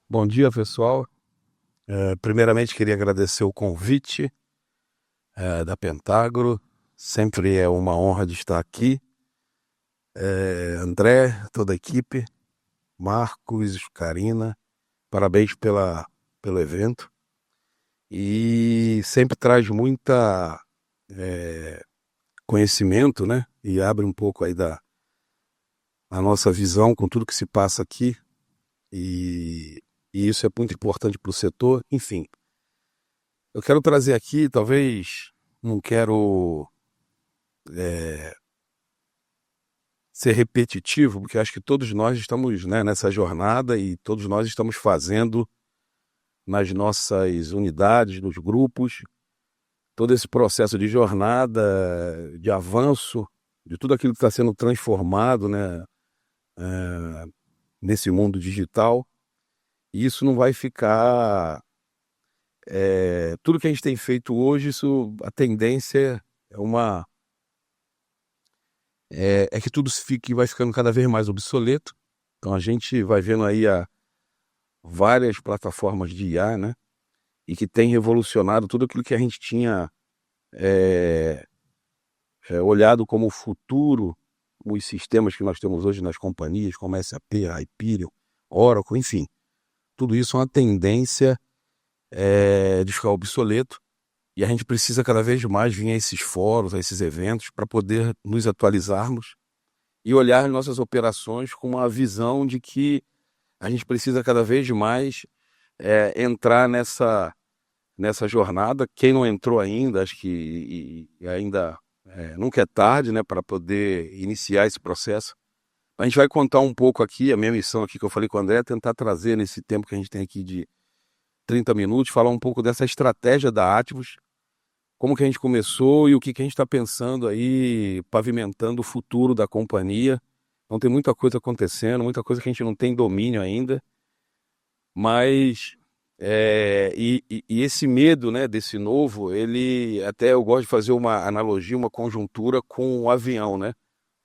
Bom dia, pessoal. Primeiramente, queria agradecer o convite da Pentágoro. Sempre é uma honra de estar aqui. André, toda a equipe, Marcos, Karina, parabéns pelo evento. E sempre traz muita conhecimento, né? E abre um pouco aí a nossa visão com tudo que se passa aqui. E, e isso é muito importante para o setor. Enfim, eu quero trazer aqui, talvez, não quero ser repetitivo, porque acho que todos nós estamos, né, nessa jornada e todos nós estamos fazendo nas nossas unidades, nos grupos, todo esse processo de jornada, de avanço, de tudo aquilo que está sendo transformado, né, nesse mundo digital. E isso não vai ficar. Tudo que a gente tem feito hoje, isso, a tendência é uma. É que tudo vai ficando cada vez mais obsoleto. Então a gente vai vendo aí várias plataformas de IA, né? E que tem revolucionado tudo aquilo que a gente tinha é, olhado como futuro, os sistemas que nós temos hoje nas companhias, como a SAP, a Hyperion, Oracle, enfim. Tudo isso é uma tendência de ficar obsoleto e a gente precisa cada vez mais vir a esses fóruns, a esses eventos, para poder nos atualizarmos e olhar as nossas operações com uma visão de que a gente precisa cada vez mais entrar nessa jornada. Quem não entrou ainda, acho que e ainda nunca é tarde, né, para poder iniciar esse processo. A gente vai contar um pouco aqui, a minha missão aqui que eu falei com o André, é tentar trazer nesse tempo que a gente tem aqui de 30 minutos, falar um pouco dessa estratégia da Ativos, como que a gente começou e o que que a gente está pensando aí, pavimentando o futuro da companhia. Então tem muita coisa acontecendo, muita coisa que a gente não tem domínio ainda, mas e esse medo, né, desse novo, ele até eu gosto de fazer uma analogia, uma conjuntura com o avião, né?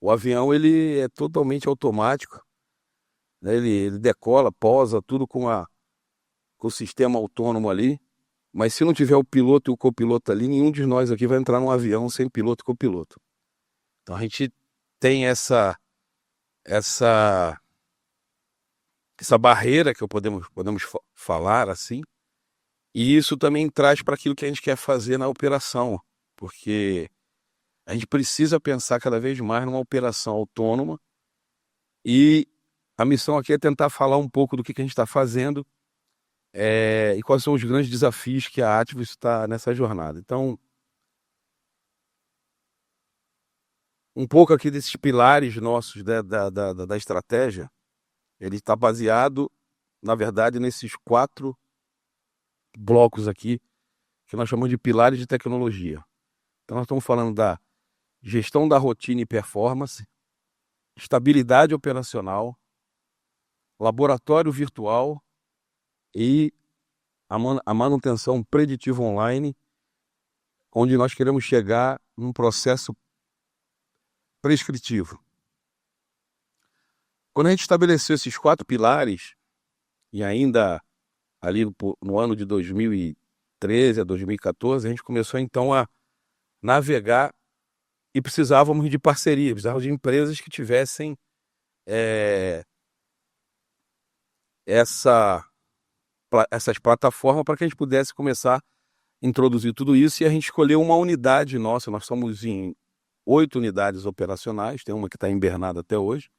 O avião ele é totalmente automático, né? Ele decola, pousa, tudo com o sistema autônomo ali. Mas se não tiver o piloto e o copiloto ali, nenhum de nós aqui vai entrar num avião sem piloto e copiloto. Então a gente tem essa essa barreira que podemos falar assim. E isso também traz para aquilo que a gente quer fazer na operação, porque a gente precisa pensar cada vez mais numa operação autônoma e a missão aqui é tentar falar um pouco do que a gente está fazendo e quais são os grandes desafios que a Ativos está nessa jornada. Então, um pouco aqui desses pilares nossos da estratégia, ele está baseado, na verdade, nesses 4 blocos aqui, que nós chamamos de pilares de tecnologia. Então, nós estamos falando da gestão da rotina e performance, estabilidade operacional, laboratório virtual e a manutenção preditiva online, onde nós queremos chegar num processo prescritivo. Quando a gente estabeleceu esses 4 pilares, e ainda ali no ano de 2013 a 2014, a gente começou então a navegar e precisávamos de parceria, precisávamos de empresas que tivessem é, essas plataformas para que a gente pudesse começar a introduzir tudo isso, e a gente escolheu uma unidade nossa. Nós somos em 8 unidades operacionais, tem uma que está em Bernardo até hoje,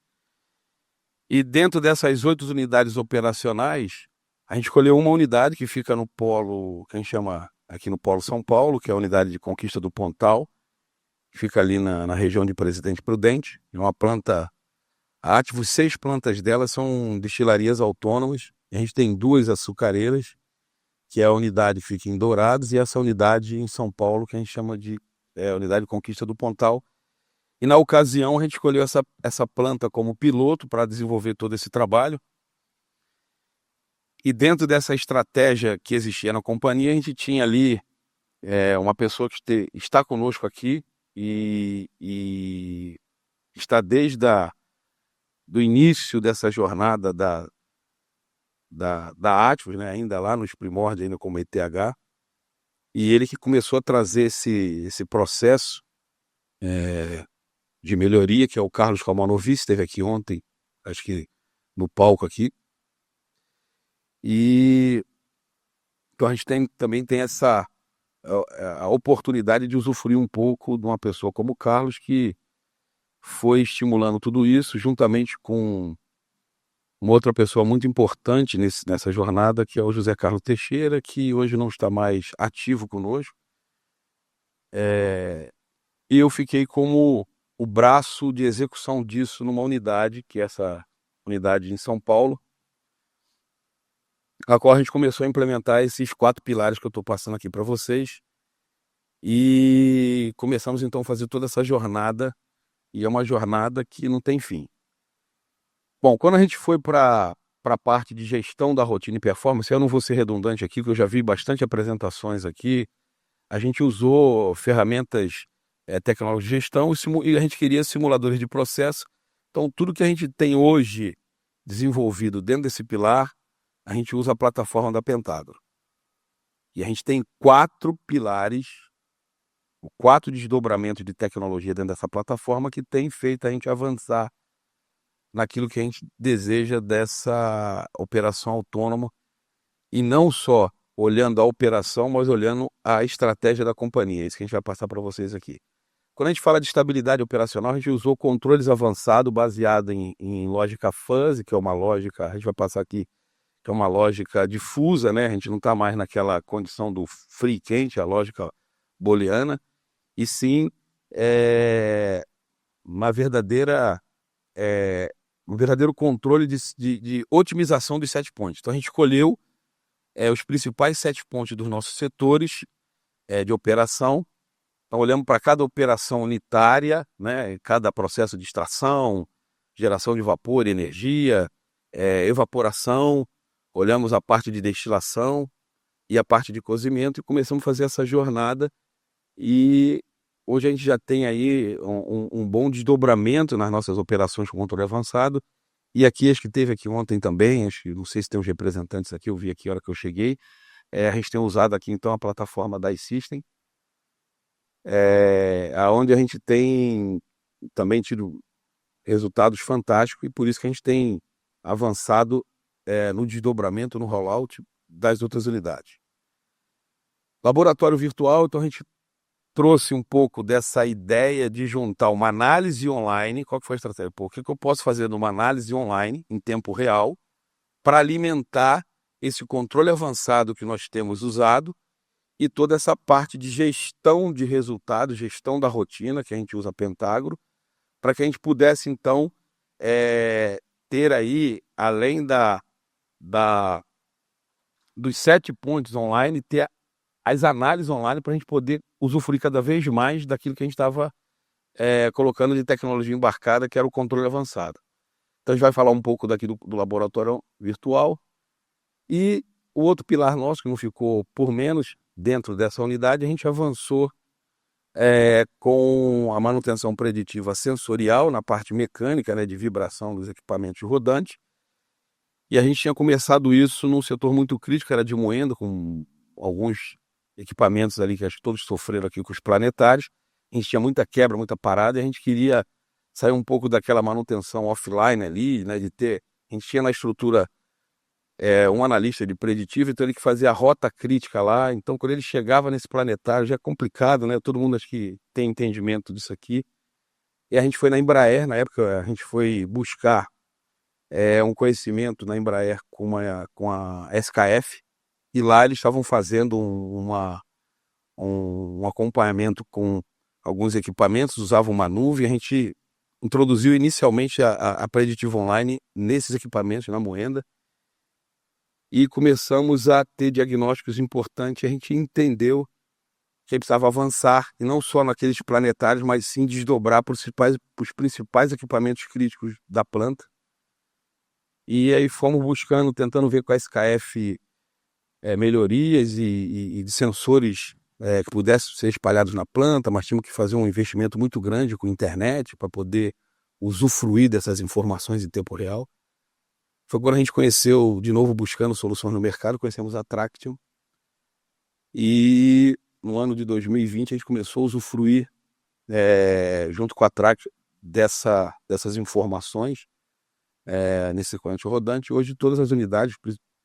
e dentro dessas 8 unidades operacionais, a gente escolheu uma unidade que fica no polo, que a gente chama aqui no Polo São Paulo, que é a unidade de Conquista do Pontal, que fica ali na região de Presidente Prudente. É uma planta Ativos, 6 plantas delas são destilarias autônomas. A gente tem 2 açucareiras, que é a unidade que fica em Dourados, e essa unidade em São Paulo, que a gente chama de unidade de Conquista do Pontal. E na ocasião a gente escolheu essa planta como piloto para desenvolver todo esse trabalho. E dentro dessa estratégia que existia na companhia, a gente tinha ali uma pessoa que está conosco aqui e está desde do início dessa jornada da Atmos, né, ainda lá nos primórdios, ainda como ETH, e ele que começou a trazer esse processo de melhoria, que é o Carlos Kalmanovic, esteve aqui ontem, acho que no palco aqui. E então a gente também tem essa a oportunidade de usufruir um pouco de uma pessoa como o Carlos, que foi estimulando tudo isso, juntamente com uma outra pessoa muito importante nessa jornada, que é o José Carlos Teixeira, que hoje não está mais ativo conosco. E eu fiquei como o braço de execução disso numa unidade, que é essa unidade em São Paulo, a qual a gente começou a implementar esses 4 pilares que eu estou passando aqui para vocês. E começamos então a fazer toda essa jornada, e é uma jornada que não tem fim. Bom, quando a gente foi para a parte de gestão da rotina e performance, eu não vou ser redundante aqui, porque eu já vi bastante apresentações aqui. A gente usou ferramentas tecnológicas de gestão e a gente queria simuladores de processo. Então, tudo que a gente tem hoje desenvolvido dentro desse pilar, a gente usa a plataforma da Pentágono. E a gente tem 4 pilares, 4 desdobramentos de tecnologia dentro dessa plataforma que tem feito a gente avançar naquilo que a gente deseja dessa operação autônoma, e não só olhando a operação, mas olhando a estratégia da companhia. É isso que a gente vai passar para vocês aqui. Quando a gente fala de estabilidade operacional, a gente usou controles avançados baseados em lógica fuzzy, que é uma lógica, a gente vai passar aqui, que é uma lógica difusa, né? A gente não está mais naquela condição do frio e quente, a lógica booleana, e sim uma verdadeira um verdadeiro controle de otimização dos set points. Então a gente escolheu os principais set points dos nossos setores de operação. Então olhamos para cada operação unitária, né, cada processo de extração, geração de vapor, energia, evaporação, olhamos a parte de destilação e a parte de cozimento e começamos a fazer essa jornada. E hoje a gente já tem aí um bom desdobramento nas nossas operações com controle avançado. E aqui, acho que teve aqui ontem também, não sei se tem os representantes aqui, eu vi aqui a hora que eu cheguei. A gente tem usado aqui então a plataforma da iSystem, onde a gente tem também tido resultados fantásticos, e por isso que a gente tem avançado no desdobramento, no rollout das outras unidades. Laboratório virtual, então a gente trouxe um pouco dessa ideia de juntar uma análise online. Qual que foi a estratégia? Pô, o que eu posso fazer numa análise online, em tempo real, para alimentar esse controle avançado que nós temos usado e toda essa parte de gestão de resultados, gestão da rotina, que a gente usa Pentágono, para que a gente pudesse, então, ter aí, além dos set points online, ter as análises online para a gente poder usufruir cada vez mais daquilo que a gente estava colocando de tecnologia embarcada, que era o controle avançado. Então a gente vai falar um pouco daqui do laboratório virtual. E o outro pilar nosso, que não ficou por menos dentro dessa unidade, a gente avançou com a manutenção preditiva sensorial na parte mecânica, né, de vibração dos equipamentos rodantes. E a gente tinha começado isso num setor muito crítico, era de Moenda, com alguns equipamentos ali que acho que todos sofreram aqui com os planetários. A gente tinha muita quebra, muita parada, e a gente queria sair um pouco daquela manutenção offline ali, né, a gente tinha na estrutura um analista de preditivo, então ele que fazia a rota crítica lá. Então quando ele chegava nesse planetário, já é complicado, né, todo mundo acho que tem entendimento disso aqui. E a gente foi na Embraer, na época a gente foi buscar um conhecimento na Embraer com a SKF, e lá eles estavam fazendo um acompanhamento com alguns equipamentos, usavam uma nuvem. A gente introduziu inicialmente a Preditivo Online nesses equipamentos, na Moenda, e começamos a ter diagnósticos importantes. A gente entendeu que precisava avançar, e não só naqueles planetários, mas sim desdobrar para os principais equipamentos críticos da planta. E aí fomos buscando, tentando ver com a SKF melhorias e de sensores que pudessem ser espalhados na planta, mas tínhamos que fazer um investimento muito grande com internet para poder usufruir dessas informações em tempo real. foi quando a gente conheceu, de novo buscando soluções no mercado, conhecemos a Traction. E no ano de 2020 a gente começou a usufruir, junto com a Traction, dessas informações nesse corrente rodante. Hoje todas as unidades,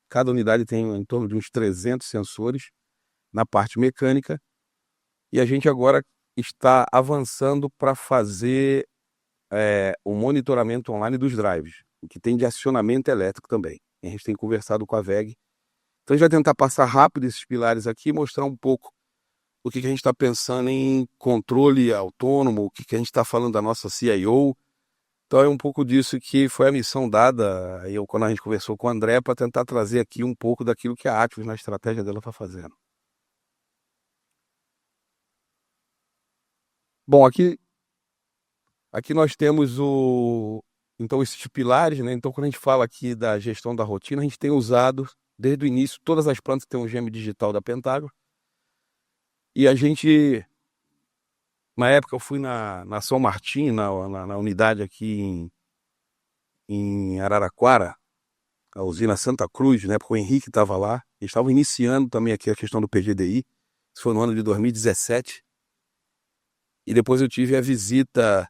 cada unidade tem em torno de uns 300 sensores na parte mecânica, e a gente agora está avançando para fazer o monitoramento online dos drives, o que tem de acionamento elétrico também. A gente tem conversado com a WEG. Então a gente vai tentar passar rápido esses pilares aqui e mostrar um pouco o que a gente está pensando em controle autônomo, o que a gente está falando da nossa CIO. Então é um pouco disso que foi a missão dada, quando a gente conversou com o André, para tentar trazer aqui um pouco daquilo que a Atlas, na estratégia dela, está fazendo. Bom, aqui nós temos então esses pilares, né? Então quando a gente fala aqui da gestão da rotina, a gente tem usado desde o início, todas as plantas têm um gêmeo digital da Pentágono, e a gente, na época eu fui na São Martin, na unidade aqui em Araraquara, a usina Santa Cruz, né? Porque o Henrique estava lá, eles estavam iniciando também aqui a questão do PGDI, isso foi no ano de 2017, e depois eu tive a visita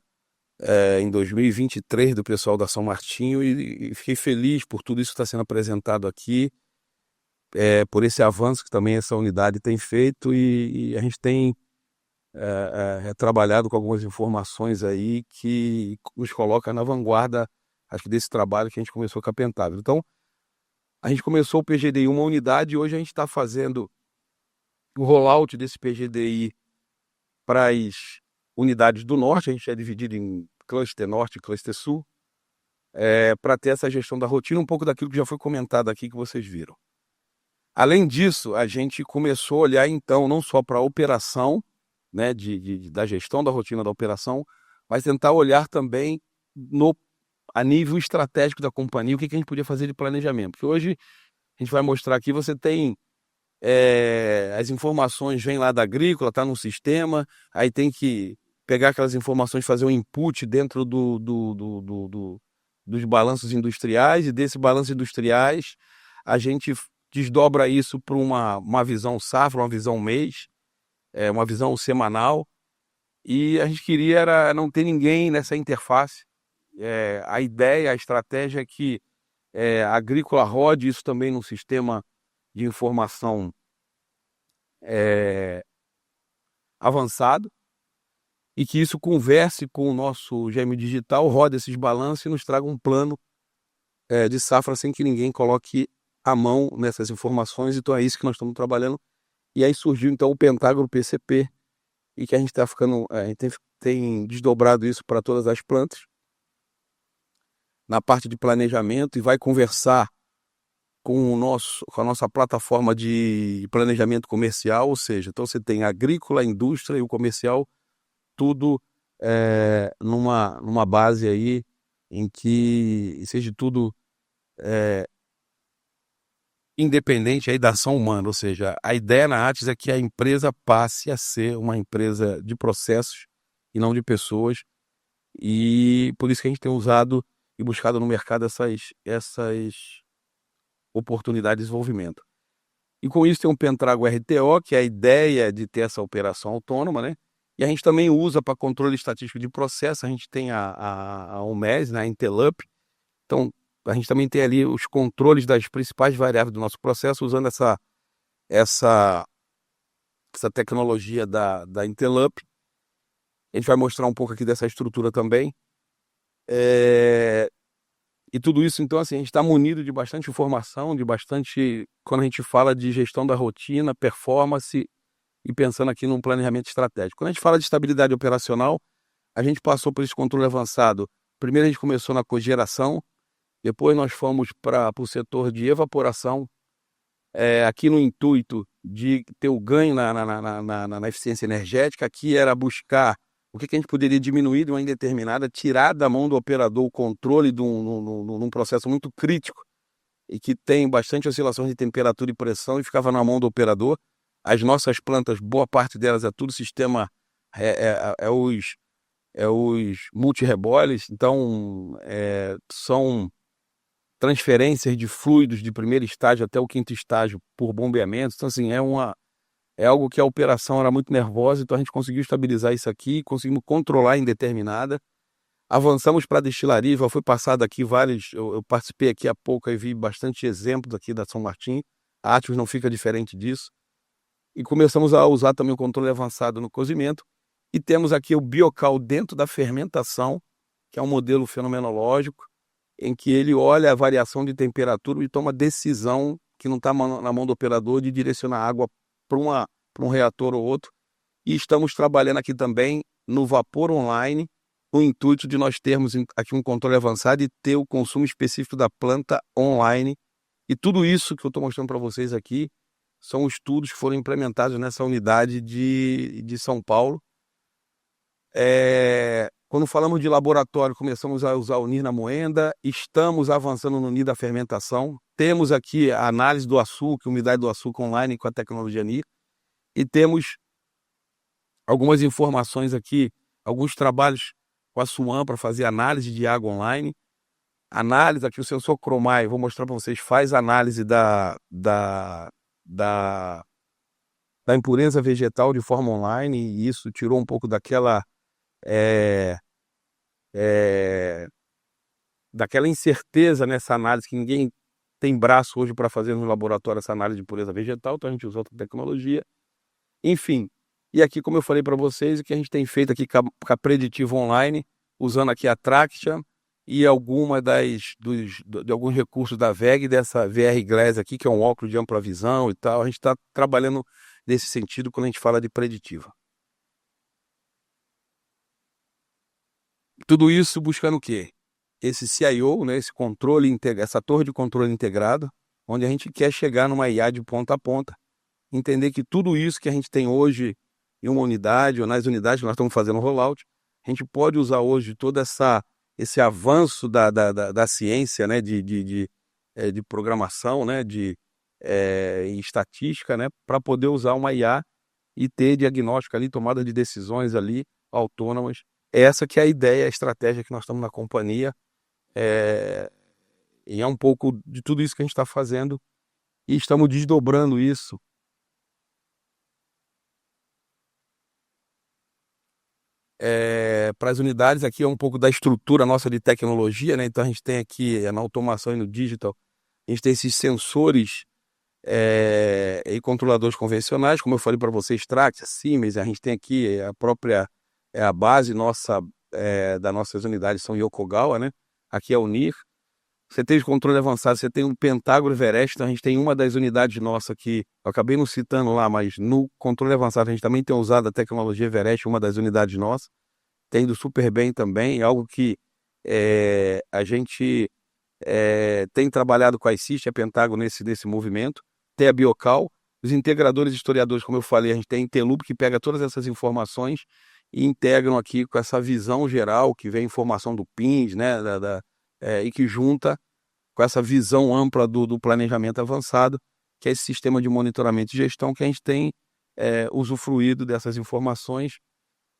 em 2023 do pessoal da São Martinho e fiquei feliz por tudo isso que está sendo apresentado aqui, por esse avanço que também essa unidade tem feito, e a gente tem trabalhado com algumas informações aí que nos coloca na vanguarda, acho que desse trabalho que a gente começou com a Pentável. Então, a gente começou o PGDI uma unidade, e hoje a gente está fazendo o rollout desse PGDI para as unidades do norte. A gente é dividido em cluster norte e cluster sul, para ter essa gestão da rotina, um pouco daquilo que já foi comentado aqui, que vocês viram. Além disso, a gente começou a olhar, então, não só para a operação, né, da gestão da rotina da operação, mas tentar olhar também a nível estratégico da companhia, o que a gente podia fazer de planejamento. Porque hoje, a gente vai mostrar aqui, você tem as informações vêm lá da agrícola, está no sistema, aí tem que pegar aquelas informações, fazer um input dentro dos balanços industriais, e desses balanços industriais a gente desdobra isso para uma visão safra, uma visão mês, uma visão semanal, e a gente queria era não ter ninguém nessa interface. A ideia, a estratégia é que a agrícola rode isso também num sistema de informação avançado, e que isso converse com o nosso gêmeo digital, roda esses balanços e nos traga um plano de safra sem que ninguém coloque a mão nessas informações. Então é isso que nós estamos trabalhando. E aí surgiu então o Pentágono PCP, e que a gente está ficando, a gente tem desdobrado isso para todas as plantas, na parte de planejamento, e vai conversar com a nossa plataforma de planejamento comercial, ou seja, então você tem a agrícola, a indústria e o comercial, tudo numa base aí em que seja tudo independente aí da ação humana. Ou seja, a ideia na Atis é que a empresa passe a ser uma empresa de processos e não de pessoas, e por isso que a gente tem usado e buscado no mercado essas oportunidades de desenvolvimento. E com isso tem um Pentrago RTO, que é a ideia de ter essa operação autônoma, né? E a gente também usa para controle estatístico de processo, a gente tem a UMES, né, a Intelup. Então, a gente também tem ali os controles das principais variáveis do nosso processo, usando essa tecnologia da Intelup. A gente vai mostrar um pouco aqui dessa estrutura também. E tudo isso, então, assim, a gente está munido de bastante informação, quando a gente fala de gestão da rotina, performance, e pensando aqui num planejamento estratégico. Quando a gente fala de estabilidade operacional, a gente passou por esse controle avançado. Primeiro a gente começou na cogeração, depois nós fomos para o setor de evaporação, aqui no intuito de ter o ganho na eficiência energética. Aqui era buscar o que a gente poderia diminuir de uma indeterminada, tirar da mão do operador o controle num processo muito crítico e que tem bastante oscilações de temperatura e pressão, e ficava na mão do operador. As nossas plantas, boa parte delas é tudo sistema, os multireboiles, então são transferências de fluidos de primeiro estágio até o quinto estágio por bombeamento. Então, assim, é algo que a operação era muito nervosa, então a gente conseguiu estabilizar isso aqui, conseguimos controlar em determinada. Avançamos para a destilaria, já foi passado aqui vários. Eu participei aqui há pouco e vi bastante exemplos aqui da São Martim. A Atmos não fica diferente disso. E começamos a usar também o controle avançado no cozimento. E temos aqui o Biocal dentro da fermentação, que é um modelo fenomenológico, em que ele olha a variação de temperatura e toma decisão que não está na mão do operador de direcionar água para um reator ou outro. E estamos trabalhando aqui também no vapor online, com o intuito de nós termos aqui um controle avançado e ter o consumo específico da planta online. E tudo isso que eu estou mostrando para vocês aqui são estudos que foram implementados nessa unidade de São Paulo. Quando falamos de laboratório, começamos a usar o NIR na moenda, estamos avançando no NIR da fermentação, temos aqui a análise do açúcar, umidade do açúcar online com a tecnologia NIR, e temos algumas informações aqui, alguns trabalhos com a Suam para fazer análise de água online. Análise aqui, o sensor Chromai, vou mostrar para vocês, faz análise da impureza vegetal de forma online, e isso tirou um pouco daquela incerteza nessa análise, que ninguém tem braço hoje para fazer no laboratório essa análise de pureza vegetal, então a gente usa outra tecnologia. Enfim, e aqui, como eu falei para vocês, o que a gente tem feito aqui com a Preditivo Online, usando aqui a Traction e alguns recursos da VEG, dessa VR Glass aqui, que é um óculos de ampla visão e tal. A gente está trabalhando nesse sentido quando a gente fala de preditiva. Tudo isso buscando o quê? Esse CIO, né, essa torre de controle integrado, onde a gente quer chegar numa IA de ponta a ponta. Entender que tudo isso que a gente tem hoje em uma unidade ou nas unidades que nós estamos fazendo rollout, a gente pode usar hoje todo esse avanço da ciência, né, de programação, né, em estatística, né, para poder usar uma IA e ter diagnóstico ali, tomada de decisões ali autônomas. Essa que é a ideia, a estratégia que nós estamos na companhia, e é um pouco de tudo isso que a gente está fazendo, e estamos desdobrando isso para as unidades. Aqui é um pouco da estrutura nossa de tecnologia, né? Então a gente tem aqui na automação e no digital, a gente tem esses sensores e controladores convencionais, como eu falei para vocês, Trax, Siemens. A gente tem aqui a própria a base nossa das nossas unidades são Yokogawa, né? Aqui é o NIR. Você tem o controle avançado, você tem um Pentágono Everest. Então a gente tem uma das unidades nossas que eu acabei não citando lá, mas no controle avançado a gente também tem usado a tecnologia Everest, uma das unidades nossas. Tem ido super bem também, algo que a gente tem trabalhado com a ICIST, a Pentágono, nesse movimento. Tem a Biocal, os integradores historiadores, como eu falei, a gente tem a Intelup, que pega todas essas informações e integram aqui com essa visão geral, que vem informação do PINS, né, e que junta com essa visão ampla do planejamento avançado, que é esse sistema de monitoramento e gestão que a gente tem usufruído dessas informações.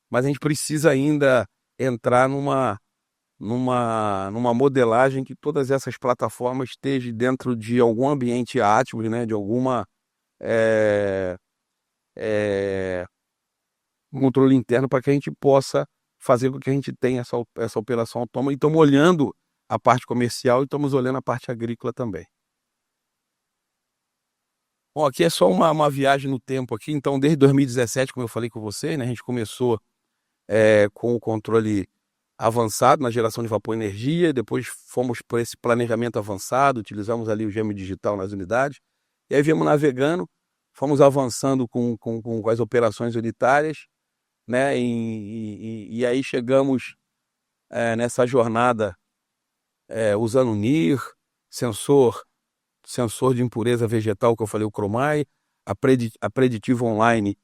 Mas a gente precisa ainda entrar numa modelagem que todas essas plataformas estejam dentro de algum ambiente Atmos, né, de alguma controle interno, para que a gente possa fazer com que a gente tenha essa operação autônoma. E estamos olhando a parte comercial e estamos olhando a parte agrícola também. Bom, aqui é só uma viagem no tempo aqui. Então, desde 2017, como eu falei com vocês, né, a gente começou com o controle avançado na geração de vapor e energia, depois fomos por esse planejamento avançado, utilizamos ali o gêmeo digital nas unidades, e aí viemos navegando, fomos avançando com as operações unitárias, né, e aí chegamos nessa jornada usando o NIR, sensor de impureza vegetal, que eu falei, o Chromai, a Preditivo Online,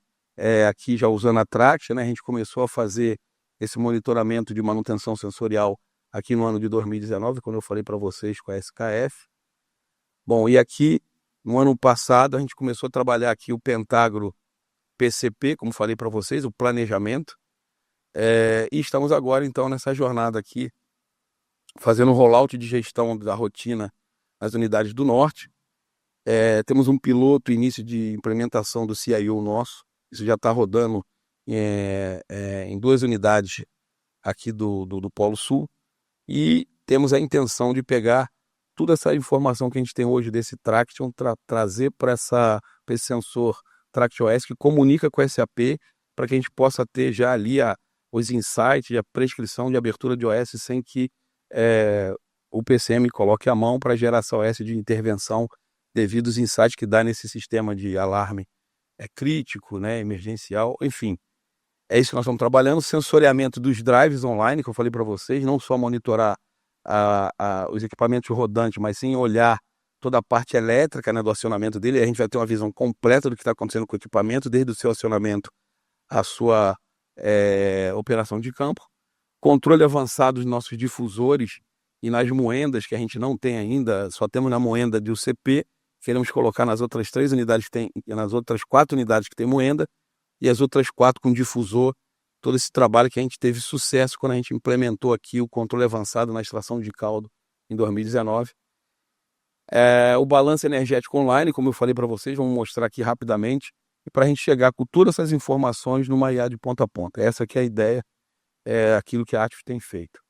aqui já usando a Traction, né? A gente começou a fazer esse monitoramento de manutenção sensorial aqui no ano de 2019, quando eu falei para vocês com a SKF. Bom, e aqui, no ano passado, a gente começou a trabalhar aqui o Pentágono PCP, como falei para vocês, o planejamento, e estamos agora, então, nessa jornada aqui, fazendo um rollout de gestão da rotina nas unidades do norte. Temos um piloto, início de implementação do CIO nosso, isso já está rodando em 2 unidades aqui do Polo Sul, e temos a intenção de pegar toda essa informação que a gente tem hoje desse Traction, trazer para esse sensor Traction OS que comunica com o SAP, para que a gente possa ter já ali os insights, a prescrição de abertura de OS sem que o PCM coloque a mão para gerar essa OS de intervenção devido aos insights que dá nesse sistema de alarme crítico, né, emergencial, enfim. É isso que nós estamos trabalhando, sensoriamento dos drives online, que eu falei para vocês, não só monitorar os equipamentos rodantes, mas sim olhar toda a parte elétrica, né, do acionamento dele. A gente vai ter uma visão completa do que está acontecendo com o equipamento, desde o seu acionamento à sua operação de campo. Controle avançado dos nossos difusores e nas moendas, que a gente não tem ainda, só temos na moenda de UCP, queremos colocar nas outras 3 unidades, nas outras 4 unidades que tem moenda, e as outras 4 com difusor, todo esse trabalho que a gente teve sucesso quando a gente implementou aqui o controle avançado na extração de caldo em 2019. O balanço energético online, como eu falei para vocês, vamos mostrar aqui rapidamente, e para a gente chegar com todas essas informações numa IA de ponta a ponta. Essa aqui é a ideia, aquilo que a Ativos tem feito.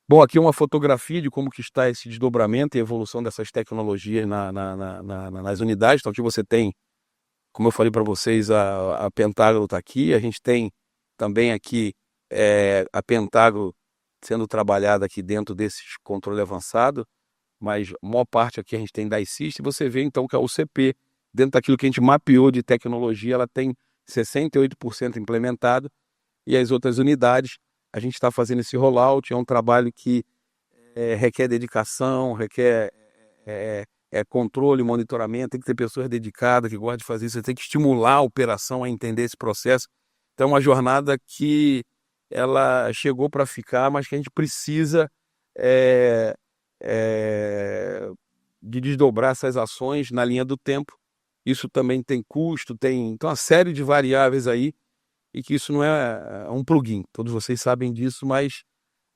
Bom, aqui uma fotografia de como que está esse desdobramento e evolução dessas tecnologias nas unidades. Então aqui você tem, como eu falei para vocês, a Pentágono está aqui, a gente tem também aqui a Pentágono sendo trabalhada aqui dentro desse controle avançado, mas a maior parte aqui a gente tem da ICIST, e você vê então que a UCP, dentro daquilo que a gente mapeou de tecnologia, ela tem 68% implementado, e as outras unidades, a gente está fazendo esse rollout, é um trabalho que requer dedicação, requer controle, monitoramento, tem que ter pessoas dedicadas que gostam de fazer isso, você tem que estimular a operação a entender esse processo. Então é uma jornada que ela chegou para ficar, mas que a gente precisa de desdobrar essas ações na linha do tempo. Isso também tem custo, tem então uma série de variáveis aí, e que isso não é um plugin, todos vocês sabem disso, mas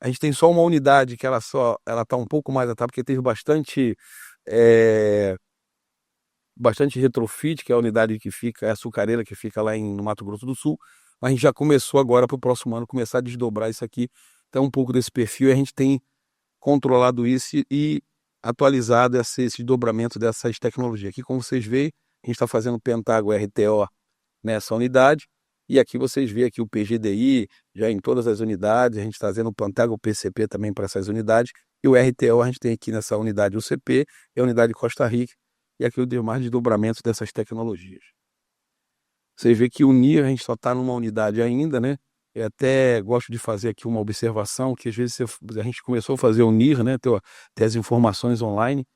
a gente tem só uma unidade que ela está um pouco mais atrás, porque teve bastante retrofit, que é a unidade que fica, açucareira, que fica lá no Mato Grosso do Sul, mas a gente já começou agora para o próximo ano começar a desdobrar isso aqui, então um pouco desse perfil, e a gente tem controlado isso e atualizado esse desdobramento dessas tecnologias. Aqui, como vocês veem, a gente está fazendo o Pentágono RTO nessa unidade, e aqui vocês veem aqui o PGDI, já em todas as unidades, a gente está fazendo o Pentágono PCP também para essas unidades, e o RTO a gente tem aqui nessa unidade UCP, e a unidade Costa Rica, e aqui o demais desdobramento dessas tecnologias. Vocês veem que o NIR a gente só está numa unidade ainda, né? Eu até gosto de fazer aqui uma observação, que às vezes a gente começou a fazer o NIR, né? Ter as informações online,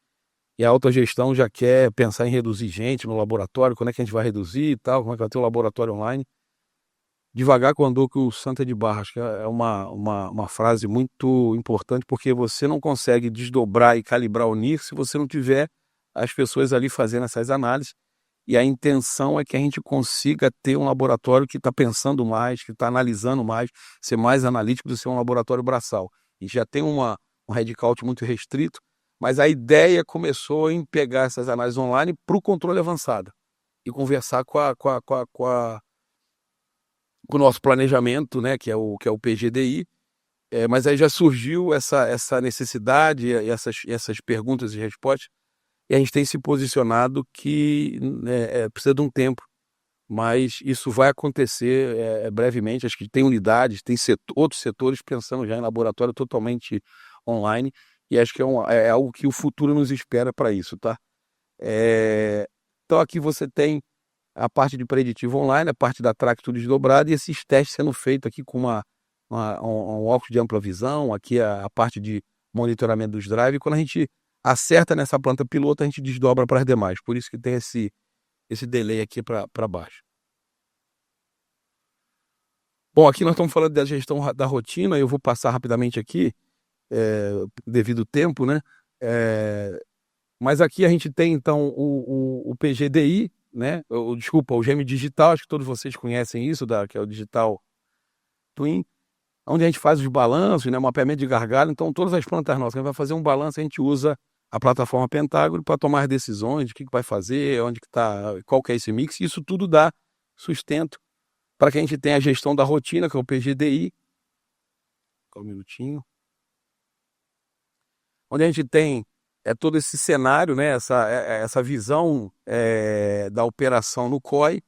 e a autogestão já quer pensar em reduzir gente no laboratório, quando é que a gente vai reduzir e tal, como é que vai ter o laboratório online. Devagar com o andor que o santo é de barro, acho que é uma frase muito importante, porque você não consegue desdobrar e calibrar o NIR se você não tiver as pessoas ali fazendo essas análises, e a intenção é que a gente consiga ter um laboratório que está pensando mais, que está analisando mais, ser mais analítico do que ser um laboratório braçal. E já tem um headcount muito restrito, mas a ideia começou em pegar essas análises online para o controle avançado e conversar com o nosso planejamento, né, que é o PGDI, mas aí já surgiu essa necessidade e essas perguntas e respostas, e a gente tem se posicionado que precisa de um tempo, mas isso vai acontecer brevemente. Acho que tem unidades, tem outros setores pensando já em laboratório totalmente online, e acho que é algo que o futuro nos espera para isso, tá? Então aqui você tem a parte de preditivo online, a parte da track tudo desdobrado, e esses testes sendo feitos aqui com um óculos de ampla visão, aqui a parte de monitoramento dos drives. Quando a gente acerta nessa planta piloto, a gente desdobra para as demais, por isso que tem esse delay aqui para baixo. Bom, aqui nós estamos falando da gestão da rotina, eu vou passar rapidamente aqui, devido ao tempo, né? Mas aqui a gente tem então o PGDI, né? Desculpa, o GEM Digital, acho que todos vocês conhecem isso, que é o Digital Twin. onde a gente faz os balanços, né, mapeamento de gargalo. Então todas as plantas nossas, quem vai fazer um balanço, a gente usa a plataforma Pentágono para tomar as decisões de o que vai fazer, onde que está, qual que é esse mix. Isso tudo dá sustento para que a gente tenha a gestão da rotina, que é o PGDI. Só um minutinho. Onde a gente tem todo esse cenário, né, essa visão da operação no COI,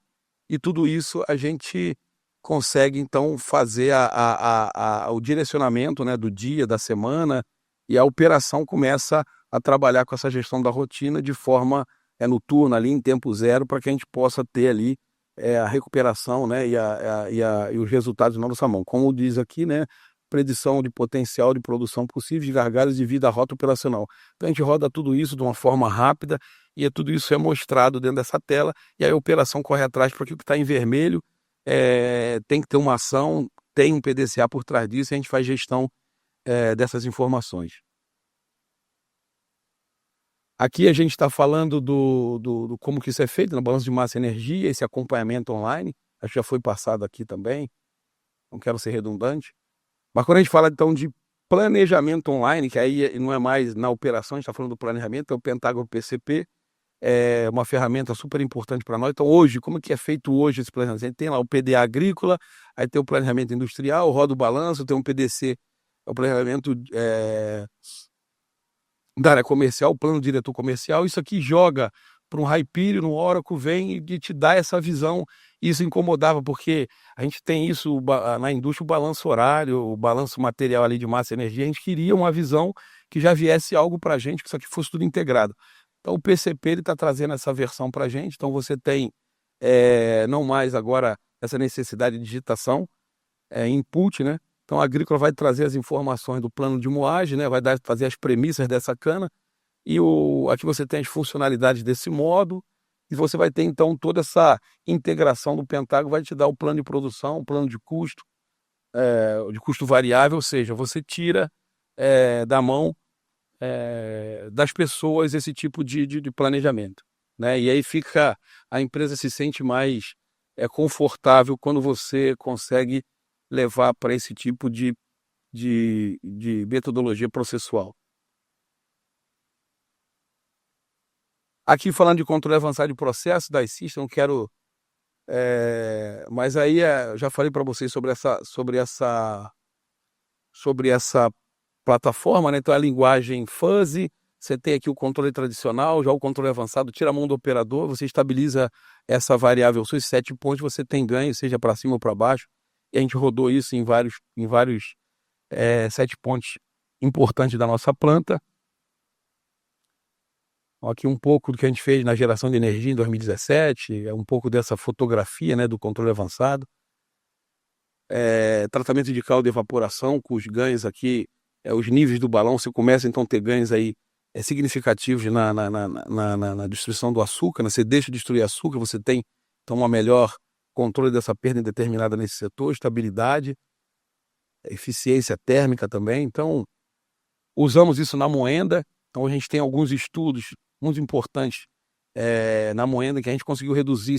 e tudo isso a gente consegue, então, fazer o direcionamento, né, do dia, da semana, e a operação começa a trabalhar com essa gestão da rotina de forma noturna, ali em tempo zero, para que a gente possa ter ali a recuperação, né, e os resultados na nossa mão. Como diz aqui, né, predição de potencial de produção possível de gargalos devido à rota operacional. Então a gente roda tudo isso de uma forma rápida e tudo isso é mostrado dentro dessa tela, e aí a operação corre atrás para que o que está em vermelho tem que ter uma ação, tem um PDCA por trás disso, e a gente faz gestão dessas informações. Aqui a gente está falando do como que isso é feito, na balança de massa e energia, esse acompanhamento online, acho que já foi passado aqui também, não quero ser redundante. Mas quando a gente fala, então, de planejamento online, que aí não é mais na operação, a gente está falando do planejamento, é o Pentágono PCP, é uma ferramenta super importante para nós. Então, hoje, como que é feito hoje esse planejamento? A gente tem lá o PDA agrícola, aí tem o planejamento industrial, roda o balanço, tem um PDC, é o planejamento da área comercial, o plano diretor comercial. Isso aqui joga para um Hyperion, no Oracle, vem e te dá essa visão. Isso incomodava, porque a gente tem isso na indústria, o balanço horário, o balanço material ali de massa e energia. A gente queria uma visão que já viesse algo para a gente, que isso aqui fosse tudo integrado. Então o PCP está trazendo essa versão para a gente. Então você tem não mais agora essa necessidade de digitação, input, né? Então a agrícola vai trazer as informações do plano de moagem, né? Vai fazer as premissas dessa cana, e aqui você tem as funcionalidades desse modo, e você vai ter então toda essa integração do Pentágono, vai te dar o plano de produção, o plano de custo variável, ou seja, você tira da mão das pessoas esse tipo de planejamento, né? E aí a empresa se sente mais confortável quando você consegue levar para esse tipo de metodologia processual. Aqui falando de controle avançado de processo da iSystem, não quero... mas aí eu já falei para vocês sobre essa plataforma, né? Então a linguagem fuzzy, você tem aqui o controle tradicional, já o controle avançado tira a mão do operador, você estabiliza essa variável, seus 7 pontos, você tem ganho, seja para cima ou para baixo, e a gente rodou isso em vários 7 pontos importantes da nossa planta. Aqui um pouco do que a gente fez na geração de energia em 2017, um pouco dessa fotografia, né, do controle avançado. Tratamento de caldo e evaporação, com os ganhos aqui, os níveis do balão, você começa então a ter ganhos aí significativos na destruição do açúcar, né? Você deixa de destruir açúcar, você tem então uma melhor controle dessa perda determinada nesse setor, estabilidade, eficiência térmica também. Então, usamos isso na moenda. Então a gente tem alguns estudos muito importantes na moenda, que a gente conseguiu reduzir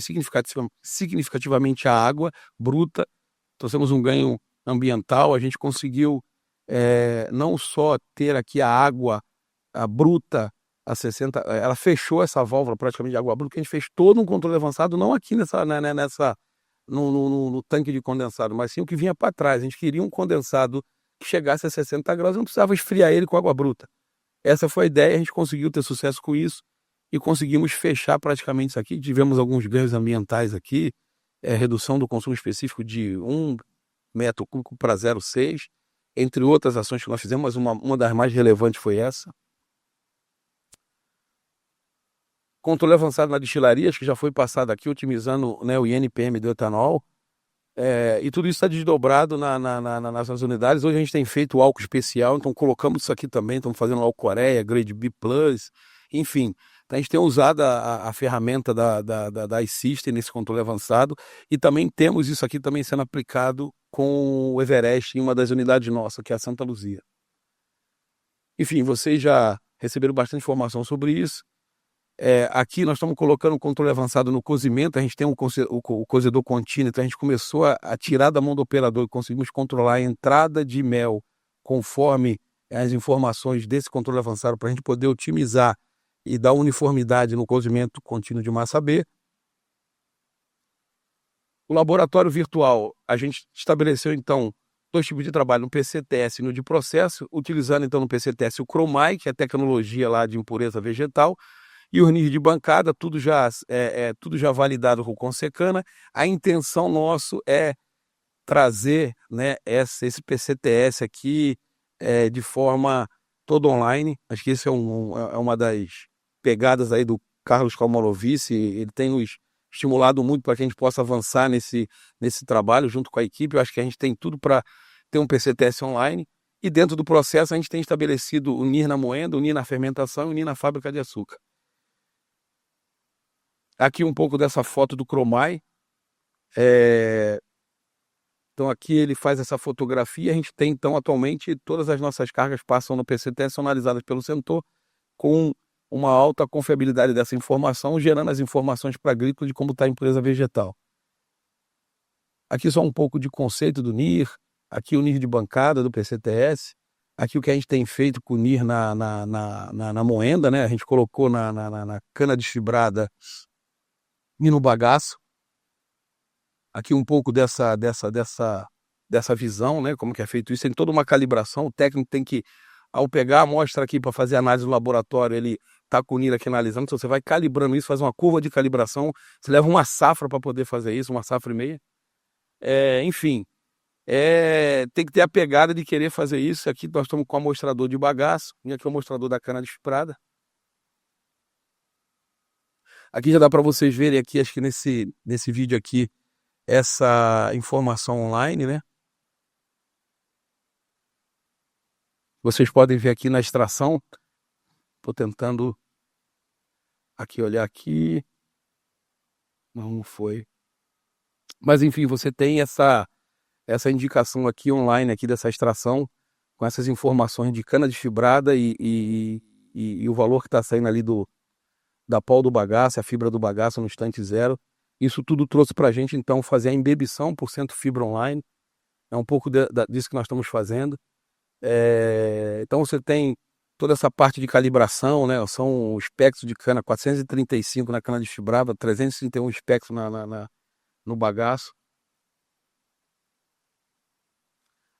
significativamente a água bruta. Trouxemos um ganho ambiental, a gente conseguiu não só ter aqui a água bruta a 60, ela fechou essa válvula praticamente de água bruta, que a gente fez todo um controle avançado, não aqui no tanque de condensado, mas sim o que vinha para trás. A gente queria um condensado que chegasse a 60 graus, não precisava esfriar ele com água bruta. Essa foi a ideia, a gente conseguiu ter sucesso com isso e conseguimos fechar praticamente isso aqui. Tivemos alguns ganhos ambientais aqui, redução do consumo específico de 1 metro cúbico para 0,6, entre outras ações que nós fizemos, mas uma das mais relevantes foi essa. Controle avançado na destilaria, acho que já foi passado aqui, otimizando, né, o INPM do etanol. E tudo isso está desdobrado nas unidades. Hoje a gente tem feito álcool especial, então colocamos isso aqui também, estamos fazendo álcool Coreia, Grade B+, enfim. Então a gente tem usado a ferramenta da iSystem nesse controle avançado, e também temos isso aqui também sendo aplicado com o Everest em uma das unidades nossas, que é a Santa Luzia. Enfim, vocês já receberam bastante informação sobre isso. Aqui nós estamos colocando um controle avançado no cozimento, a gente tem o cozedor contínuo, então a gente começou a tirar da mão do operador e conseguimos controlar a entrada de mel conforme as informações desse controle avançado para a gente poder otimizar e dar uniformidade no cozimento contínuo de massa B. O laboratório virtual, a gente estabeleceu então 2 tipos de trabalho, no PCTS e no de processo, utilizando então no PCTS o Chromai, que é a tecnologia lá de impureza vegetal, e o NIR de bancada, tudo já validado com o Consecana. A intenção nosso é trazer, né, esse PCTS aqui de forma toda online. Acho que isso é uma das pegadas aí do Carlos Komolovici, ele tem nos estimulado muito para que a gente possa avançar nesse trabalho junto com a equipe. Eu acho que a gente tem tudo para ter um PCTS online, e dentro do processo a gente tem estabelecido o NIR na moenda, o NIR na fermentação e o NIR na fábrica de açúcar. Aqui um pouco dessa foto do Chromai. Então aqui ele faz essa fotografia, a gente tem então atualmente todas as nossas cargas passam no PCTS, são analisadas pelo Sentor com uma alta confiabilidade dessa informação, gerando as informações para a agrícola de como está a impureza vegetal. Aqui só um pouco de conceito do NIR, aqui o NIR de bancada do PCTS, aqui o que a gente tem feito com o NIR na moenda, né? A gente colocou na cana desfibrada e no bagaço. Aqui um pouco dessa visão, né? Como que é feito isso, tem toda uma calibração, o técnico tem que, ao pegar a amostra aqui para fazer análise no laboratório, ele está com o NIR aqui analisando, então você vai calibrando isso, faz uma curva de calibração, você leva uma safra para poder fazer isso, uma safra e meia. Enfim, tem que ter a pegada de querer fazer isso. Aqui nós estamos com o amostrador de bagaço, e aqui é o amostrador da cana desfibrada. Aqui já dá para vocês verem aqui, acho que nesse vídeo aqui, essa informação online, né? Vocês podem ver aqui na extração. Estou tentando aqui olhar aqui. Não foi. Mas enfim, você tem essa indicação aqui online aqui dessa extração, com essas informações de cana desfibrada e o valor que está saindo ali da pol do bagaço, a fibra do bagaço no instante zero. Isso tudo trouxe para a gente, então, fazer a embebição por cento fibra online. É um pouco disso que nós estamos fazendo. Então você tem toda essa parte de calibração, né? São espectros de cana, 435 na cana desfibrada, 331 espectros no bagaço.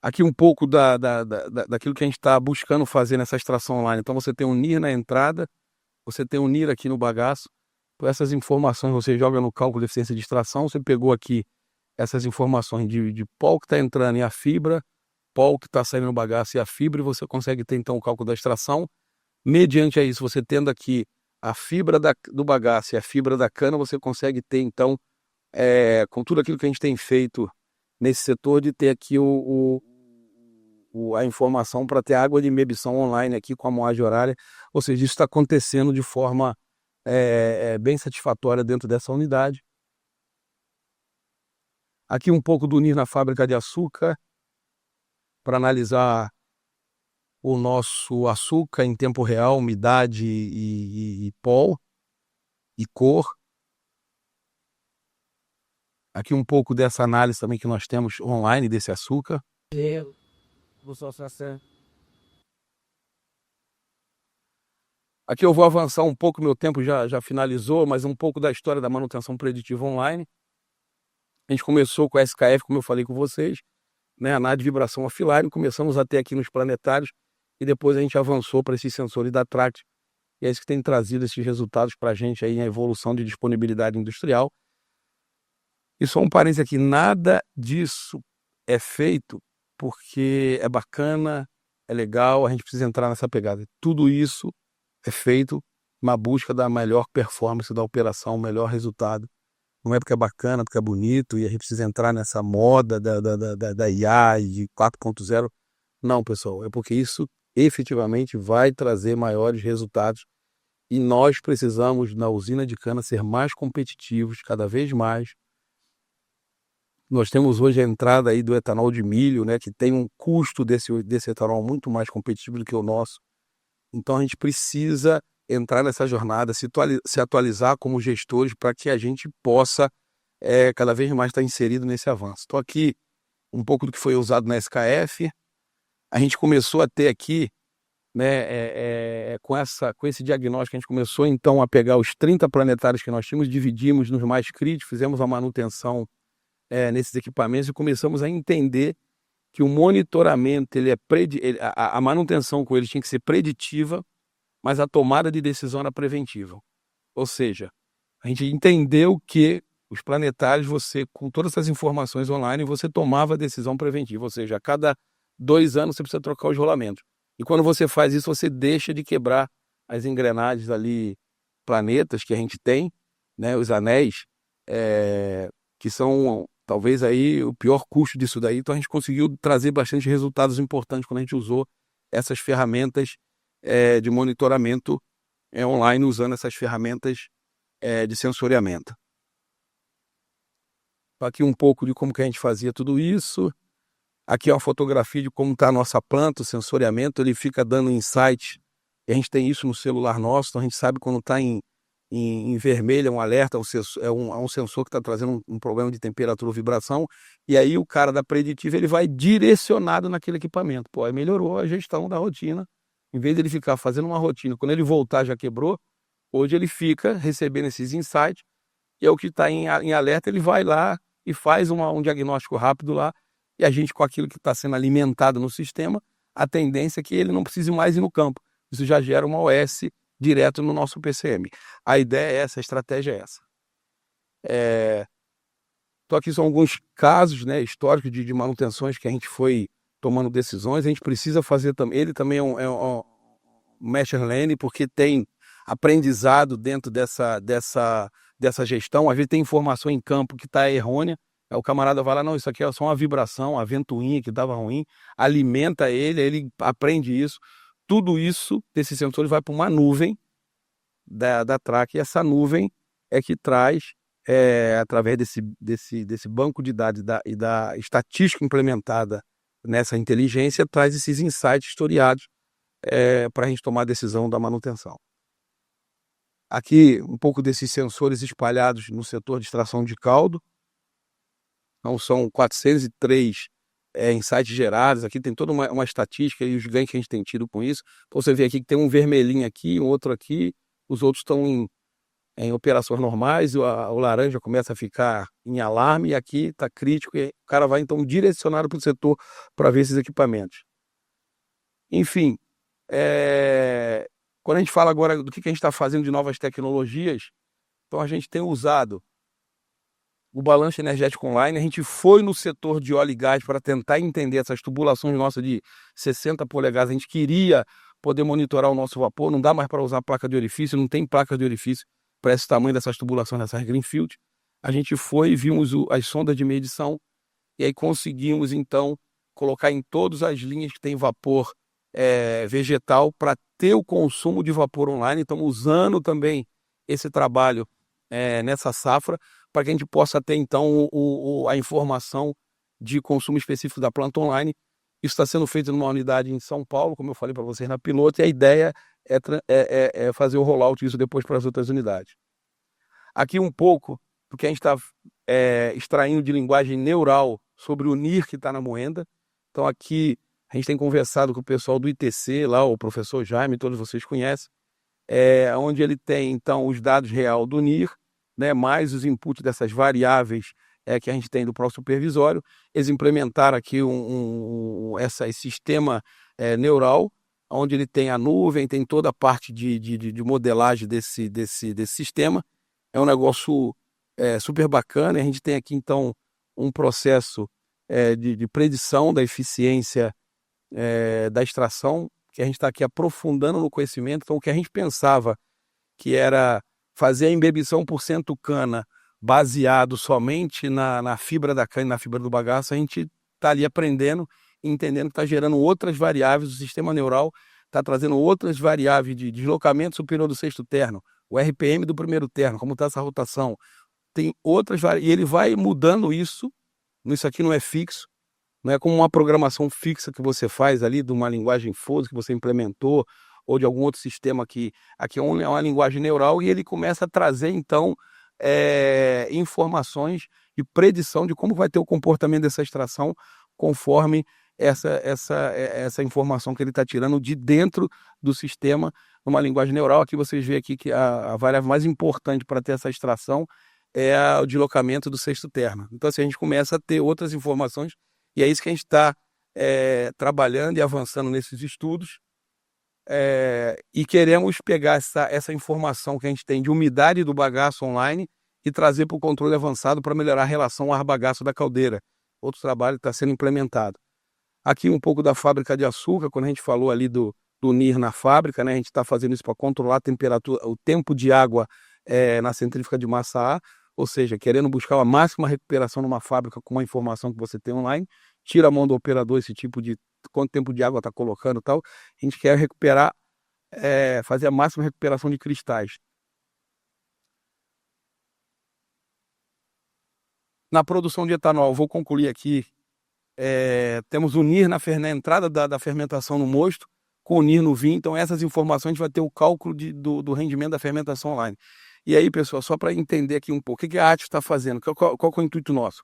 Aqui um pouco daquilo que a gente está buscando fazer nessa extração online. Então você tem um NIR na entrada, você tem um NIR aqui no bagaço. Por essas informações você joga no cálculo de eficiência de extração, você pegou aqui essas informações de pol que está entrando e a fibra, pol que está saindo no bagaço e a fibra, e você consegue ter então o cálculo da extração. Mediante a isso, você tendo aqui a fibra do bagaço e a fibra da cana, você consegue ter então, com tudo aquilo que a gente tem feito nesse setor, de ter aqui a informação para ter água de embebição online aqui com a moagem horária. Ou seja, isso está acontecendo de forma bem satisfatória dentro dessa unidade. Aqui um pouco do NIR na fábrica de açúcar, para analisar o nosso açúcar em tempo real, umidade e pol e cor. Aqui um pouco dessa análise também que nós temos online desse açúcar. Aqui eu vou avançar um pouco, meu tempo já finalizou, mas um pouco da história da manutenção preditiva online. A gente começou com a SKF, como eu falei com vocês, né, a análise de vibração offline, começamos a ter aqui nos planetários, e depois a gente avançou para esses sensores da Tract, e é isso que tem trazido esses resultados para a gente aí, a evolução de disponibilidade industrial. E só um parênteses aqui, nada disso é feito porque é bacana, é legal, a gente precisa entrar nessa pegada. Tudo isso é feito na busca da melhor performance da operação, o melhor resultado. Não é porque é bacana, porque é bonito, e a gente precisa entrar nessa moda da IA e de 4.0. Não, pessoal, é porque isso efetivamente vai trazer maiores resultados, e nós precisamos, na usina de cana, ser mais competitivos, cada vez mais. Nós temos hoje a entrada aí do etanol de milho, né, que tem um custo desse etanol muito mais competitivo do que o nosso. Então a gente precisa entrar nessa jornada, se atualizar como gestores para que a gente possa cada vez mais estar inserido nesse avanço. Estou aqui um pouco do que foi usado na SKF. A gente começou a ter aqui, né, com esse diagnóstico, a gente começou então a pegar os 30 planetários que nós tínhamos, dividimos nos mais críticos, fizemos a manutenção nesses equipamentos e começamos a entender que o monitoramento, a manutenção com eles tinha que ser preditiva, mas a tomada de decisão era preventiva. Ou seja, a gente entendeu que os planetários, você, com todas essas informações online, você tomava a decisão preventiva, ou seja, a cada 2 anos você precisa trocar os rolamentos. E quando você faz isso, você deixa de quebrar as engrenagens ali, planetas que a gente tem, né, os anéis, que são talvez aí o pior custo disso daí. Então a gente conseguiu trazer bastante resultados importantes quando a gente usou essas ferramentas de monitoramento online, usando essas ferramentas de sensoriamento. Aqui um pouco de como que a gente fazia tudo isso. Aqui é uma fotografia de como está a nossa planta, o sensoriamento, ele fica dando insight. E a gente tem isso no celular nosso, então a gente sabe quando está em vermelho, é um alerta, é um sensor que está trazendo um problema de temperatura ou vibração, e aí o cara da preditiva ele vai direcionado naquele equipamento. Pô, aí melhorou a gestão da rotina. Em vez de ele ficar fazendo uma rotina, quando ele voltar já quebrou, hoje ele fica recebendo esses insights, e é o que está em alerta, ele vai lá e faz um diagnóstico rápido lá, e a gente, com aquilo que está sendo alimentado no sistema, a tendência é que ele não precise mais ir no campo. Isso já gera uma OS direto no nosso PCM. A ideia é essa, a estratégia é essa. Então aqui são alguns casos, né, históricos de manutenções que a gente foi tomando decisões. A gente precisa fazer também. Ele também é um machine learning, porque tem aprendizado dentro dessa gestão. Às vezes tem informação em campo que está errônea. O camarada vai lá, não, isso aqui é só uma vibração, a ventoinha que estava ruim, alimenta ele aprende isso. Tudo isso, desses sensores, vai para uma nuvem da Track, e essa nuvem é que traz, através desse banco de dados e da estatística implementada nessa inteligência, traz esses insights historiados para a gente tomar a decisão da manutenção. Aqui, um pouco desses sensores espalhados no setor de extração de caldo. Então, são 403 insights gerados. Aqui tem toda uma estatística e os ganhos que a gente tem tido com isso. Então, você vê aqui que tem um vermelhinho aqui, um outro aqui, os outros estão em operações normais, o laranja começa a ficar em alarme, e aqui está crítico, e o cara vai então direcionado para o setor para ver esses equipamentos. Enfim, quando a gente fala agora do que a gente está fazendo de novas tecnologias, então a gente tem usado o balanço energético online. A gente foi no setor de óleo e gás para tentar entender essas tubulações nossas de 60 polegadas. A gente queria poder monitorar o nosso vapor. Não dá mais para usar placa de orifício, não tem placa de orifício para esse tamanho dessas tubulações, dessas greenfield. A gente foi e vimos as sondas de medição, e aí conseguimos então colocar em todas as linhas que tem vapor vegetal para ter o consumo de vapor online. Estamos usando também esse trabalho nessa safra, para que a gente possa ter, então, a informação de consumo específico da planta online. Isso está sendo feito numa unidade em São Paulo, como eu falei para vocês, na piloto, e a ideia é fazer o rollout disso depois para as outras unidades. Aqui um pouco do que a gente está extraindo de linguagem neural sobre o NIR que está na moenda. Então aqui a gente tem conversado com o pessoal do ITC, lá o professor Jaime, todos vocês conhecem, onde ele tem, então, os dados real do NIR, né, mais os inputs dessas variáveis que a gente tem do próprio supervisório. Eles implementaram aqui esse sistema neural, onde ele tem a nuvem, tem toda a parte de modelagem desse sistema. É um negócio super bacana. A gente tem aqui, então, um processo de predição da eficiência da extração, que a gente está aqui aprofundando no conhecimento. Então, o que a gente pensava que era fazer a imbebição por cento cana baseado somente na fibra da cana e na fibra do bagaço, a gente está ali aprendendo, entendendo que está gerando outras variáveis. O sistema neural está trazendo outras variáveis de deslocamento superior do sexto terno, o RPM do primeiro terno, como está essa rotação. Tem outras variáveis, e ele vai mudando isso. Isso aqui não é fixo, não é como uma programação fixa que você faz ali de uma linguagem FOSS que você implementou, ou de algum outro sistema que aqui é uma linguagem neural, e ele começa a trazer, então, informações de predição de como vai ter o comportamento dessa extração conforme essa informação que ele está tirando de dentro do sistema, numa linguagem neural. Aqui vocês veem aqui que a variável mais importante para ter essa extração é o deslocamento do sexto termo. Então, assim, a gente começa a ter outras informações, e é isso que a gente está trabalhando e avançando nesses estudos, e queremos pegar essa informação que a gente tem de umidade do bagaço online e trazer para o controle avançado para melhorar a relação ar-bagaço da caldeira. Outro trabalho está sendo implementado. Aqui um pouco da fábrica de açúcar, quando a gente falou ali do NIR na fábrica, né, a gente está fazendo isso para controlar a temperatura, o tempo de água na centrífuga de massa A, ou seja, querendo buscar a máxima recuperação numa fábrica com uma informação que você tem online, tira a mão do operador esse tipo de quanto tempo de água está colocando e tal. A gente quer recuperar, fazer a máxima recuperação de cristais. Na produção de etanol, vou concluir aqui, temos o NIR na entrada da fermentação no mosto, com o NIR no vinho. Então essas informações a gente vai ter o cálculo do rendimento da fermentação online. E aí, pessoal, só para entender aqui um pouco, o que a ATIO está fazendo? Qual é o intuito nosso?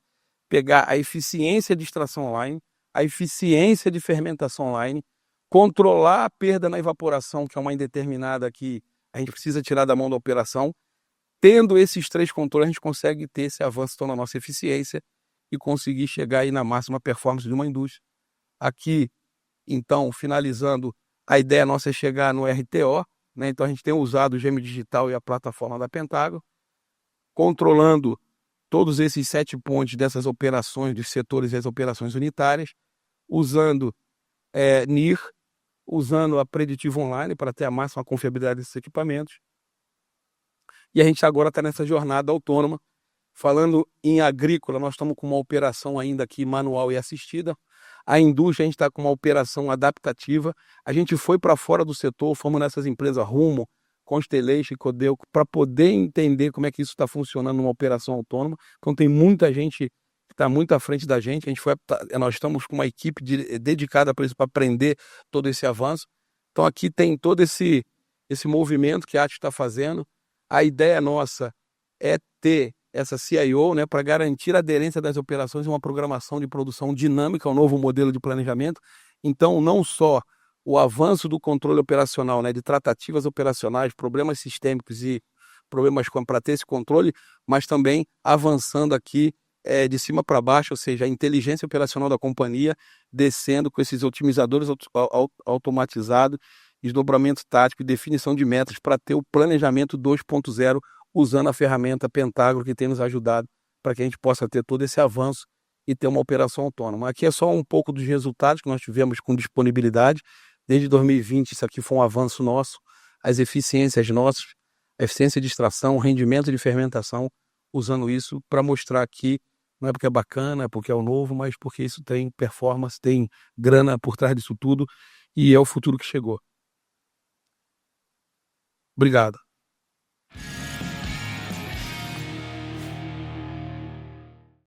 Pegar a eficiência de extração online, a eficiência de fermentação online, controlar a perda na evaporação, que é uma indeterminada que a gente precisa tirar da mão da operação. Tendo esses três controles, a gente consegue ter esse avanço então, na nossa eficiência e conseguir chegar aí na máxima performance de uma indústria. Aqui, então, finalizando, a ideia nossa é chegar no RTO, né? Então a gente tem usado o Gêmeo Digital e a plataforma da Pentágono, controlando todos esses 7 pontos dessas operações, dos setores e as operações unitárias, usando NIR, usando a Preditivo Online para ter a máxima confiabilidade desses equipamentos. E a gente agora está nessa jornada autônoma. Falando em agrícola, nós estamos com uma operação ainda aqui manual e assistida. A indústria, a gente está com uma operação adaptativa. A gente foi para fora do setor, fomos nessas empresas Rumo, Constellation, Codelco, para poder entender como é que isso está funcionando numa operação autônoma. Então tem muita gente que está muito à frente da gente. Nós estamos com uma equipe dedicada para isso, para aprender todo esse avanço. Então aqui tem todo esse movimento que a ATIO está fazendo. A ideia nossa é ter essa CIO, né, para garantir a aderência das operações e uma programação de produção dinâmica ao novo modelo de planejamento. Então, não só o avanço do controle operacional, né, de tratativas operacionais, problemas sistêmicos e problemas para ter esse controle, mas também avançando aqui de cima para baixo, ou seja, a inteligência operacional da companhia descendo com esses otimizadores automatizados, desdobramento tático e definição de metas para ter o planejamento 2.0 usando a ferramenta Pentágono, que tem nos ajudado para que a gente possa ter todo esse avanço e ter uma operação autônoma. Aqui é só um pouco dos resultados que nós tivemos com disponibilidade. Desde 2020, isso aqui foi um avanço nosso, as eficiências nossas, a eficiência de extração, o rendimento de fermentação, usando isso para mostrar aqui, não é porque é bacana, é porque é o novo, mas porque isso tem performance, tem grana por trás disso tudo, e é o futuro que chegou. Obrigado.